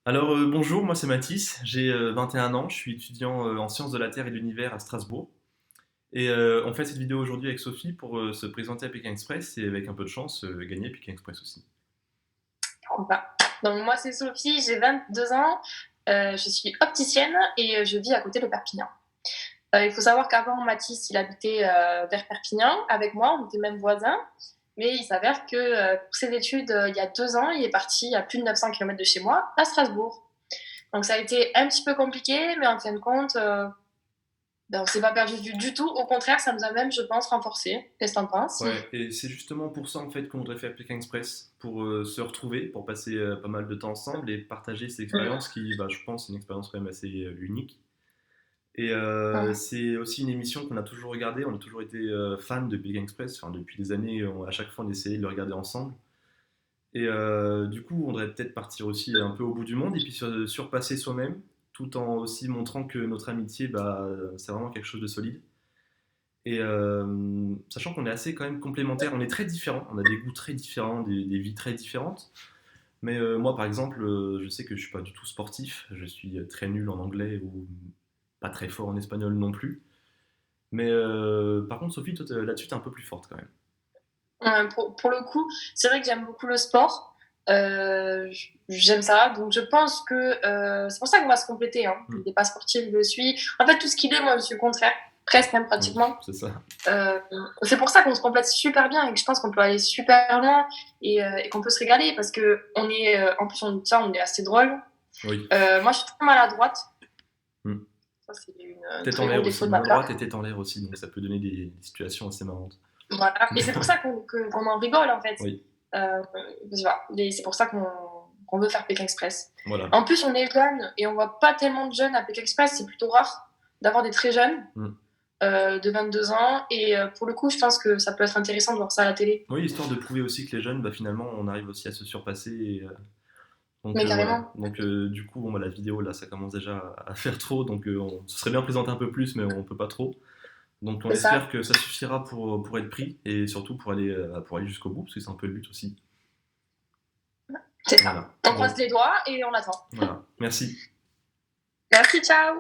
Alors bonjour, moi c'est Mathis, j'ai 21 ans, je suis étudiant en sciences de la Terre et de l'univers à Strasbourg. Et on fait cette vidéo aujourd'hui avec Sophie pour se présenter à Pékin Express et avec un peu de chance gagner Pékin Express aussi. Pourquoi pas. Donc moi c'est Sophie, j'ai 22 ans, je suis opticienne et je vis à côté de Perpignan. Il faut savoir qu'avant Mathis il habitait vers Perpignan avec moi, on était même voisins, mais il s'avère que pour ses études il y a 2 ans il est parti à plus de 900 km de chez moi à Strasbourg. Donc ça a été un petit peu compliqué, mais en fin de compte ben, on s'est pas perdu du tout, au contraire ça nous a même je pense renforcé. Qu'est-ce que t'en penses? Ouais, et c'est justement pour ça en fait qu'on voudrait faire Pékin Express, pour se retrouver, pour passer pas mal de temps ensemble et partager cette expérience qui, bah, je pense, est une expérience quand même assez unique. Et c'est aussi une émission qu'on a toujours regardée, on a toujours été fans de Pékin Express, enfin, depuis des années, à chaque fois on essayait de le regarder ensemble. Et du coup, on devrait peut-être partir aussi un peu au bout du monde et puis surpasser soi-même, tout en aussi montrant que notre amitié, bah, c'est vraiment quelque chose de solide. Et sachant qu'on est assez quand même complémentaires, on est très différents, on a des goûts très différents, des vies très différentes. Mais moi, par exemple, je sais que je suis pas du tout sportif, je suis très nul en anglais ou pas très fort en espagnol non plus. Mais par contre, Sophie, toi, là-dessus, t'es un peu plus forte quand même. Pour le coup, c'est vrai que j'aime beaucoup le sport. J'aime ça, donc je pense que c'est pour ça qu'on va se compléter. Hein. Il Hmm. n'est pas sportif, je le suis. En fait, tout ce qu'il est, moi, je suis le contraire, presque même Oui, pratiquement. c'est ça. Euh, c'est pour ça qu'on se complète super bien et que je pense qu'on peut aller super loin et qu'on peut se régaler parce que on est, en plus, on est assez drôle. Oui. Moi, je suis très maladroite. Hmm. Ça, c'est un Tête en très gros l'air défaut aussi, de ma maladroite part. et tête en l'air aussi, donc ça peut donner des situations assez marrantes. Voilà. Et c'est pour ça qu'on en rigole, en fait. Oui, Voilà. Et c'est pour ça qu'on veut faire Pékin Express. voilà. En plus, on est jeunes et on voit pas tellement de jeunes à Pékin Express. C'est plutôt rare d'avoir des très jeunes Hmm. de 22 ans. Et pour le coup, je pense que ça peut être intéressant de voir ça à la télé. Oui, histoire de prouver aussi que les jeunes, bah, finalement, on arrive aussi à se surpasser. Et, donc Mais voilà. carrément. Donc du coup, bon, bah, la vidéo, là, ça commence déjà à faire trop, donc ce serait bien présenter un peu plus, mais on peut pas trop. Donc on C'est espère ça. que ça suffira pour être pris et surtout pour aller jusqu'au bout, parce que c'est un peu le but aussi. C'est ça. Voilà. On croise Bon, les doigts et on attend. voilà. Merci. Merci, ciao!